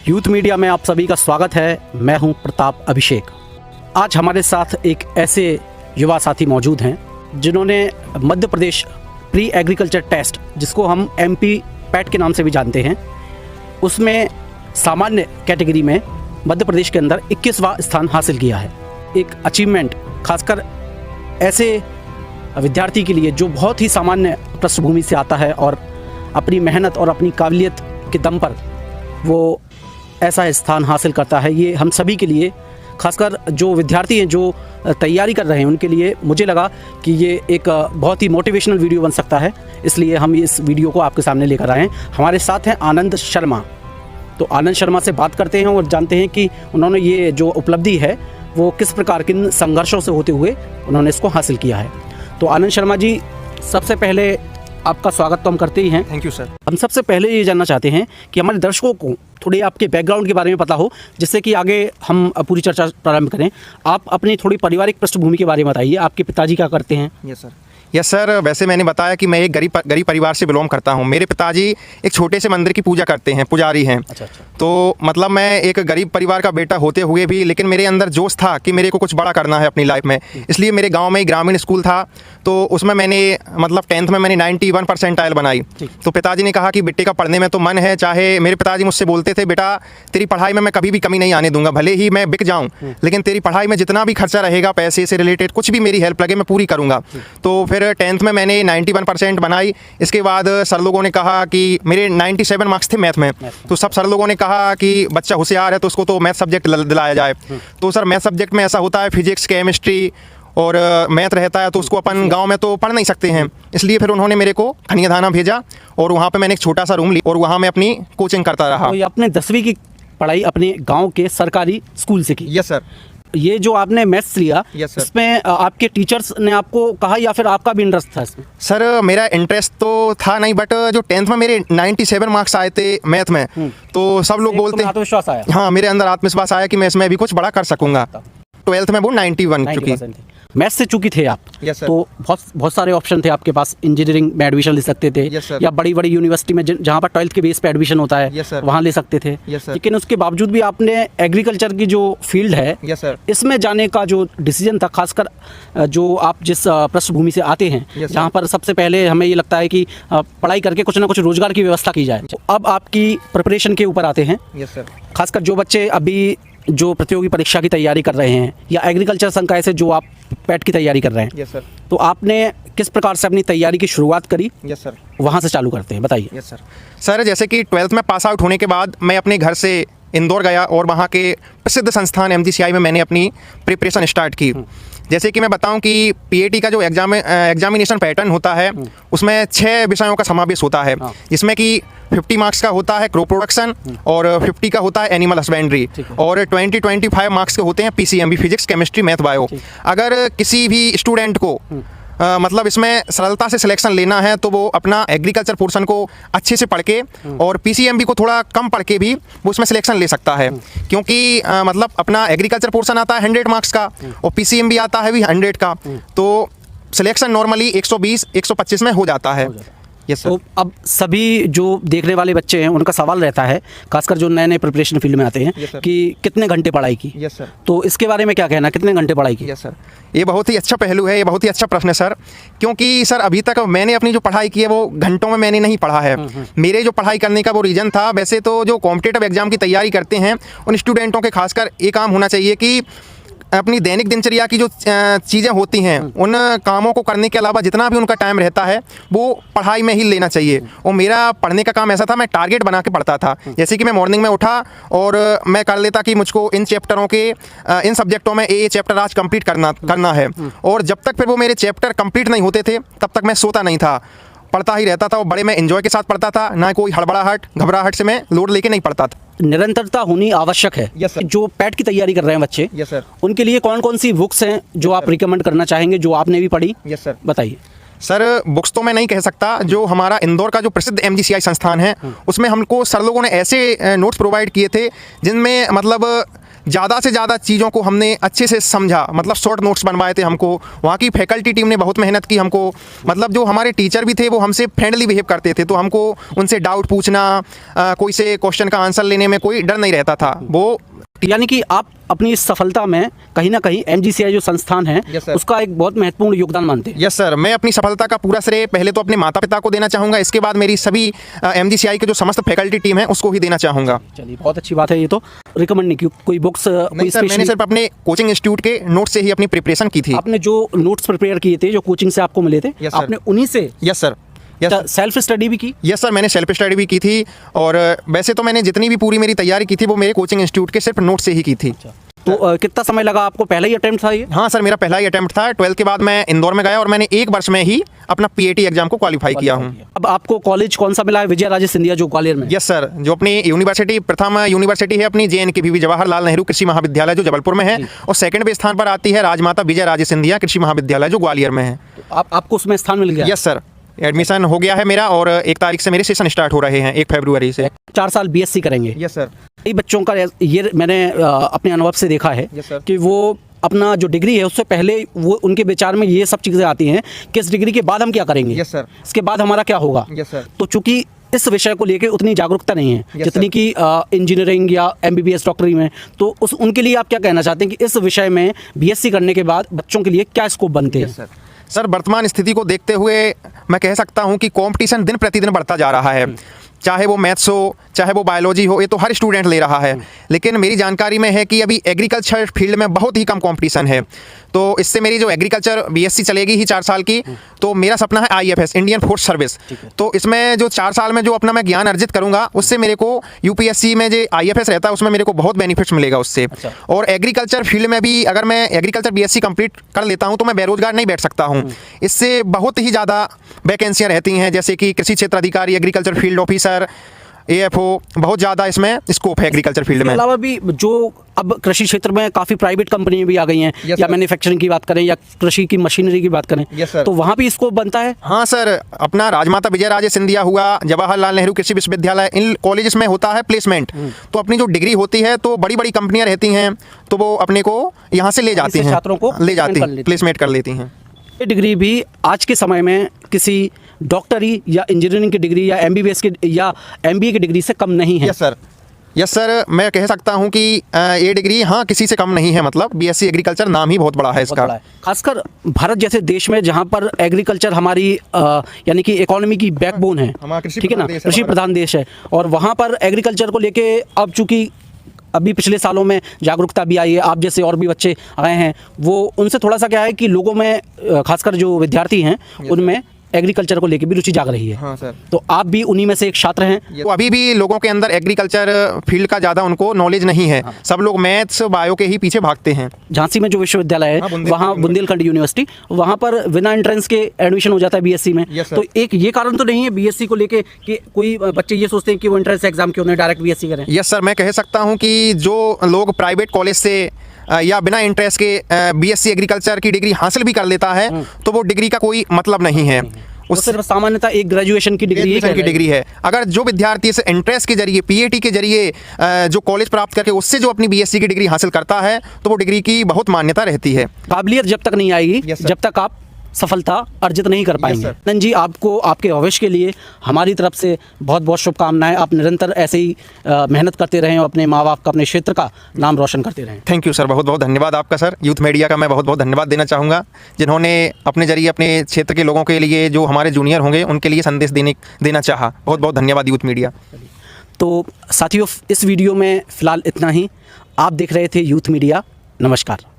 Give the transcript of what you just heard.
Youth media में आप सभी का स्वागत है। मैं हूं प्रताप अभिषेक। आज हमारे साथ एक ऐसे युवा साथी मौजूद हैं जिन्होंने Madhya Pradesh pre agriculture test, जिसको हम MP पैट के नाम से भी जानते हैं, उसमें सामान्य कैटेगरी में मध्य प्रदेश के अंदर 21वां स्थान हासिल किया है। एक अचीवमेंट खासकर ऐसे विद्यार्थी के लिए जो बहुत ही सामान्य पृष्ठभूमि से आता है और अपनी मेहनत और अपनी काबिलियत के दम पर वो ऐसा स्थान हासिल करता है। ये हम सभी के लिए, खासकर जो विद्यार्थी हैं जो तैयारी कर रहे हैं, उनके लिए मुझे लगा कि ये एक बहुत ही मोटिवेशनल वीडियो बन सकता है, इसलिए हम इस वीडियो को आपके सामने लेकर आए हैं। हमारे साथ हैं आनंद शर्मा। तो आनंद शर्मा से बात करते हैं और जानते हैं कि उन्होंने ये जो उपलब्धि है वो किस प्रकार किन संघर्षों से होते हुए उन्होंने इसको हासिल किया है। तो आनंद शर्मा जी, सबसे पहले आपका स्वागत तो हम करते ही हैं। Thank you sir. हम सबसे पहले ये जानना चाहते हैं कि हमारे दर्शकों को थोड़े आपके बैकग्राउंड के बारे में पता हो, जिससे कि आगे हम पूरी चर्चा प्रारंभ करें। आप अपनी थोड़ी पारिवारिक पृष्ठभूमि के बारे में बताइए। आपके पिताजी क्या करते हैं? यस सर, वैसे मैंने बताया कि मैं एक गरीब परिवार से बिलोंग करता हूं। मेरे पिताजी एक छोटे से मंदिर की पूजा करते हैं, पुजारी हैं। अच्छा। तो मतलब मैं एक गरीब परिवार का बेटा होते हुए भी, लेकिन मेरे अंदर जोश था कि मेरे को कुछ बड़ा करना है अपनी लाइफ में। इसलिए मेरे गांव में एक ग्रामीण स्कूल था, तो उसमें मैंने मतलब 10th में मैंने 91 परसेंटाइल बनाई। तो पिताजी ने कहा कि बेटे का पढ़ने में तो मन है। चाहे मेरे पिताजी मुझसे बोलते थे, बेटा तेरी पढ़ाई में मैं कभी भी कमी नहीं आने दूंगा, भले ही मैं बिक जाऊँ, लेकिन तेरी पढ़ाई में जितना भी खर्चा रहेगा, पैसे से रिलेटेड कुछ भी मेरी हेल्प लगे, मैं पूरी करूँगा। तो फिर 10th में मैंने 91% बनाई। इसके बाद सर लोगों ने कहा कि मेरे 97 मार्क्स थे मैथ में, तो सब सर लोगों ने कहा कि बच्चा होशियार है तो उसको तो मैथ सब्जेक्ट दिलाया जाए। तो सर मैथ सब्जेक्ट में ऐसा होता है, फिजिक्स, केमिस्ट्री और मैथ रहता है, तो उसको अपन गांव में तो पढ़ नहीं सकते हैं। इसलिए फिर उन्होंने मेरे को खनियाधाना भेजा और वहाँ पे मैंने एक छोटा सा रूम ली और वहाँ मैं अपनी कोचिंग करता रहा। तो आपने 10वीं की पढ़ाई अपने गाँव के सरकारी स्कूल से की? Yes sir. ये जो आपने मैथ्स लिया, इसमें आपके टीचर्स ने आपको कहा या फिर आपका भी इंटरेस्ट था इसमें? सर मेरा इंटरेस्ट तो था नहीं, बट जो 10th में मेरे 97 मार्क्स आए थे मैथ में, तो सब लोग बोलते हैं, आत्मविश्वास आया। हाँ, मेरे अंदर आत्मविश्वास आया कि मैं इसमें भी कुछ बड़ा कर सकूंगा। 12th में वो 91 चुकी। मैथ्स से चूकी थे आप? yes, तो बहुत सारे ऑप्शन थे आपके पास। इंजीनियरिंग में एडमिशन ले सकते थे, या बड़ी बड़ी यूनिवर्सिटी में जहाँ पर 12th के बेस पे एडमिशन होता है, वहाँ ले सकते थे। लेकिन उसके बावजूद भी आपने एग्रीकल्चर की जो फील्ड है, इसमें जाने का जो डिसीजन था, खासकर जो आप जिस पृष्ठभूमि से आते हैं, जहाँ पर सबसे पहले हमें ये लगता है कि पढ़ाई करके कुछ ना कुछ रोजगार की व्यवस्था की जाए। तो अब आपकी प्रिपरेशन के ऊपर आते हैं। खासकर जो बच्चे अभी जो प्रतियोगी परीक्षा की तैयारी कर रहे हैं या एग्रीकल्चर संकाय से जो आप पैट की तैयारी कर रहे हैं, यस सर, तो आपने किस प्रकार से अपनी तैयारी की शुरुआत करी? यस सर, वहाँ से चालू करते हैं, बताइए। Yes sir. सर जैसे कि 12th में पास आउट होने के बाद मैं अपने घर से इंदौर गया और वहाँ के प्रसिद्ध संस्थान MGCI में मैंने अपनी प्रिपरेशन स्टार्ट की। जैसे कि मैं बताऊं कि PAT का जो एग्जामिनेशन पैटर्न होता है, उसमें 6 विषयों का समावेश होता है, जिसमें कि 50 मार्क्स का होता है क्रॉप प्रोडक्शन और 50 का होता है एनिमल हस्बेंड्री और 25 मार्क्स के होते हैं PCMB, physics, chemistry, math, bio. अगर किसी भी स्टूडेंट को मतलब इसमें सरलता से सिलेक्शन लेना है, तो वो अपना एग्रीकल्चर पोर्शन को अच्छे से पढ़ के और PCMB को थोड़ा कम पढ़ के भी वो उसमें सिलेक्शन ले सकता है। क्योंकि मतलब अपना एग्रीकल्चर पोर्शन आता है 100 मार्क्स का और PCMB आता है भी 100 का, तो सिलेक्शन नॉर्मली 120-125 में हो जाता है। Yes, तो अब सभी जो देखने वाले बच्चे हैं उनका सवाल रहता है, खासकर जो नए नए प्रिपरेशन फील्ड में आते हैं, कि कितने घंटे पढ़ाई की? Yes sir. तो इसके बारे में क्या कहना, कितने घंटे पढ़ाई की? यस सर, ये बहुत ही अच्छा पहलू है, ये बहुत ही अच्छा प्रश्न है सर। क्योंकि सर अभी तक मैंने अपनी जो पढ़ाई की है वो घंटों में मैंने नहीं पढ़ा है। मेरे जो पढ़ाई करने का वो रीज़न था, वैसे तो जो कॉम्पिटिटिव एग्जाम की तैयारी करते हैं उन स्टूडेंटों के खासकर ये काम होना चाहिए कि अपनी दैनिक दिनचर्या की जो चीज़ें होती हैं, उन कामों को करने के अलावा जितना भी उनका टाइम रहता है वो पढ़ाई में ही लेना चाहिए। और मेरा पढ़ने का काम ऐसा था, मैं टारगेट बना के पढ़ता था। जैसे कि मैं मॉर्निंग में उठा और मैं कर लेता कि मुझको इन चैप्टरों के इन सब्जेक्टों में ये चैप्टर आज कंप्लीट करना है, और जब तक फिर वो मेरे चैप्टर कंप्लीट नहीं होते थे तब तक मैं सोता नहीं था, पढ़ता ही रहता था। और बड़े मैं एंजॉय के साथ पढ़ता था, ना कोई हड़बड़ाहट घबराहट से मैं लोड लेके नहीं पढ़ता था। निरंतरता होनी आवश्यक है। Yes, sir. जो पैट की तैयारी कर रहे हैं बच्चे, Yes, sir. उनके लिए कौन कौन सी बुक्स हैं जो आप रिकमेंड करना चाहेंगे, जो आपने भी पढ़ी? यस सर, बताइए। सर बुक्स तो मैं नहीं कह सकता। जो हमारा इंदौर का जो प्रसिद्ध MGCI संस्थान है, उसमें हमको सर लोगों ने ऐसे नोट्स प्रोवाइड किए थे जिनमें मतलब ज़्यादा से ज़्यादा चीज़ों को हमने अच्छे से समझा, मतलब शॉर्ट नोट्स बनवाए थे हमको। वहाँ की फैकल्टी टीम ने बहुत मेहनत की हमको, मतलब जो हमारे टीचर भी थे वो हमसे फ्रेंडली बिहेव करते थे, तो हमको उनसे डाउट पूछना, कोई से क्वेश्चन का आंसर लेने में कोई डर नहीं रहता था। वो यानी कि आप अपनी इस सफलता में कहीं ना कहीं MGCI जो संस्थान है Yes, sir. उसका एक बहुत महत्वपूर्ण योगदान मानते हैं। यस सर, मैं अपनी सफलता का पूरा श्रेय पहले तो अपने माता पिता को देना चाहूँगा, इसके बाद मेरी सभी MGCI के जो समस्त फैकल्टी टीम है उसको ही देना चाहूँगा। चलिए बहुत अच्छी बात है। ये तो रिकमेंड नहीं की कोई बुक्स, नहीं सर, मैंने सिर्फ अपने कोचिंग इंस्टीट्यूट के नोट से ही अपनी प्रिपरेशन की थी। आपने जो नोट्स प्रिपेयर किए थे जो कोचिंग से आपको मिले थे, Yes, sir. आपने उन्हीं से yes sir, yes self study भी की? यस सर, मैंने सेल्फ स्टडी भी की थी, और वैसे तो मैंने जितनी भी पूरी मेरी तैयारी की थी वो मेरे कोचिंग इंस्टीट्यूट के सिर्फ नोट से ही की थी। तो कितना समय लगा आपको? पहला ही अटेम्प्ट था ये? हाँ सर, मेरा पहला ही अटेम्प्ट था। 12th के बाद मैं इंदौर में गया और मैंने 1 वर्ष में ही अपना PAT एग्जाम को क्वालिफाई किया हूँ। अब आपको कॉलेज कौन सा मिला है? विजय राजे सिंधिया जो ग्वालियर में? यस सर, जो अपनी यूनिवर्सिटी प्रथम यूनिवर्सिटी है अपनी JNKV जवाहरलाल नेहरू कृषि महाविद्यालय जो जबलपुर में है, और सेकंड पे स्थान पर आती है राजमाता विजय राजे सिंधिया कृषि महाविद्यालय जो ग्वालियर में है। आपको उसमें स्थान मिल गया? यस सर, एडमिशन हो गया है मेरा, और 1 तारीख से मेरे सेशन स्टार्ट हो रहे हैं, 1 फरवरी से। 4 साल BSc करेंगे? Yes sir. कई बच्चों का ये मैंने अपने अनुभव से देखा है Yes, sir. कि वो अपना जो डिग्री है उससे पहले वो उनके विचार में ये सब चीज़ें आती हैं कि इस डिग्री के बाद हम क्या करेंगे, Yes, sir. इसके बाद हमारा क्या होगा। Yes, sir. तो चूंकि इस विषय को लेकर उतनी जागरूकता नहीं है Yes, जितनी कि इंजीनियरिंग या MBBS डॉक्टरी में, तो उनके लिए आप क्या कहना चाहते हैं कि इस विषय में BSc करने के बाद बच्चों के लिए क्या स्कोप बनते हैं? सर, वर्तमान स्थिति को देखते हुए मैं कह सकता हूं कि कंपटीशन दिन प्रतिदिन बढ़ता जा रहा है। चाहे वो मैथ्स हो, चाहे वो बायोलॉजी हो, ये तो हर स्टूडेंट ले रहा है। लेकिन मेरी जानकारी में है कि अभी एग्रीकल्चर फील्ड में बहुत ही कम कंपटीशन है। तो इससे मेरी जो एग्रीकल्चर BSc चलेगी ही 4 साल की, तो मेरा सपना है IFS, इंडियन फोर्स सर्विस। तो इसमें जो 4 साल में जो अपना मैं ज्ञान अर्जित करूंगा, उससे मेरे को UPSC में जो IFS रहता है उसमें मेरे को बहुत बेनिफिट्स मिलेगा उससे। और एग्रीकल्चर फील्ड में भी अगर मैं एग्रीकल्चर BSc कंप्लीट कर लेता हूं तो मैं बेरोजगार नहीं बैठ सकता हूं। इससे बहुत ही ज़्यादा वैकेंसियाँ रहती हैं, जैसे कि कृषि क्षेत्र अधिकारी, एग्रीकल्चर फील्ड ऑफिसर, AFO, बहुत ज़्यादा इसमें स्कोप है एग्रीकल्चर फील्ड में। इसके अलावा भी जो अब कृषि क्षेत्र में काफ़ी प्राइवेट कंपनी भी आ गई हैं, Yes, या sir. मैन्युफैक्चरिंग की बात करें या कृषि की मशीनरी की बात करें, Yes, sir. तो वहाँ भी स्कोप बनता है। हाँ सर, अपना राजमाता विजय राजे सिंधिया हुआ, जवाहरलाल नेहरू कृषि विश्वविद्यालय, इन कॉलेजेस में होता है प्लेसमेंट। तो अपनी जो डिग्री होती है तो बड़ी बड़ी कंपनियां रहती हैं, तो वो अपने को यहाँ से ले जाती इससे हैं, छात्रों को ले जाती placement कर हैं, लेती प्लेसमेंट कर लेती हैं। ये डिग्री भी आज के समय में किसी डॉक्टरी या इंजीनियरिंग की डिग्री या MBBS की या MBA की डिग्री से कम नहीं है। यस सर, यस सर, मैं कह सकता हूँ कि ये डिग्री हाँ किसी से कम नहीं है। मतलब BSc एग्रीकल्चर नाम ही बहुत बड़ा है इसका। खासकर भारत जैसे देश में जहाँ पर एग्रीकल्चर हमारी यानी कि इकोनॉमी की बैकबोन है, हमारा कृषि ठीक है ना, प्रधान देश है कृषि भारत। प्रधान देश है, और वहाँ पर एग्रीकल्चर को लेके अब चूँकि अभी पिछले सालों में जागरूकता भी आई है, आप जैसे और भी बच्चे आए हैं, वो उनसे थोड़ा सा क्या है कि लोगों में खासकर जो विद्यार्थी हैं उनमें एग्रीकल्चर को लेकर भी रुचि जाग रही है। हाँ सर। तो आप भी उन्हीं में से एक छात्र हैं। तो अभी भी लोगों के अंदर एग्रीकल्चर फील्ड का ज़्यादा उनको नॉलेज नहीं है। सब लोग मैथ्स बायो के ही पीछे भागते हैं। झांसी में जो विश्वविद्यालय है, हाँ, वहाँ बुंदेलखंड यूनिवर्सिटी, वहाँ पर बिना एंट्रेंस के एडमिशन हो जाता है BSc में। Yes, sir. तो एक ये कारण तो नहीं है BSc को लेके कि कोई बच्चे ये सोचते हैं कि वो एंट्रेंस एग्जाम क्यों नहीं डायरेक्ट BSc करें? यस सर, मैं कह सकता हूँ कि जो लोग प्राइवेट कॉलेज से या बिना इंटरेस्ट के BSc एग्रीकल्चर की डिग्री हासिल भी कर लेता है तो वो डिग्री का कोई मतलब नहीं है। वो सिर्फ सामान्यतः एक ग्रेजुएशन की डिग्री ग्रेजुएशन की डिग्री है। अगर जो विद्यार्थी इस इंटरेस्ट के जरिए PAT के जरिए जो कॉलेज प्राप्त करके उससे जो अपनी BSc की डिग्री हासिल करता है तो वो डिग्री की बहुत मान्यता रहती है। काबिलियत जब तक नहीं आएगी, Yes, sir. जब तक आप सफलता अर्जित नहीं कर पाएंगे। sir. नंदन जी, आपको आपके भविष्य के लिए हमारी तरफ से बहुत बहुत शुभकामनाएं। आप निरंतर ऐसे ही मेहनत करते रहें और अपने माँ बाप का, अपने क्षेत्र का नाम रोशन करते रहें। थैंक यू सर, बहुत बहुत धन्यवाद आपका सर। यूथ मीडिया का मैं बहुत बहुत धन्यवाद देना चाहूँगा, जिन्होंने अपने जरिए अपने क्षेत्र के लोगों के लिए, जो हमारे जूनियर होंगे, उनके लिए संदेश देना चाहा। बहुत बहुत धन्यवाद यूथ मीडिया। तो साथियों, इस वीडियो में फ़िलहाल इतना ही। आप देख रहे थे यूथ मीडिया। नमस्कार।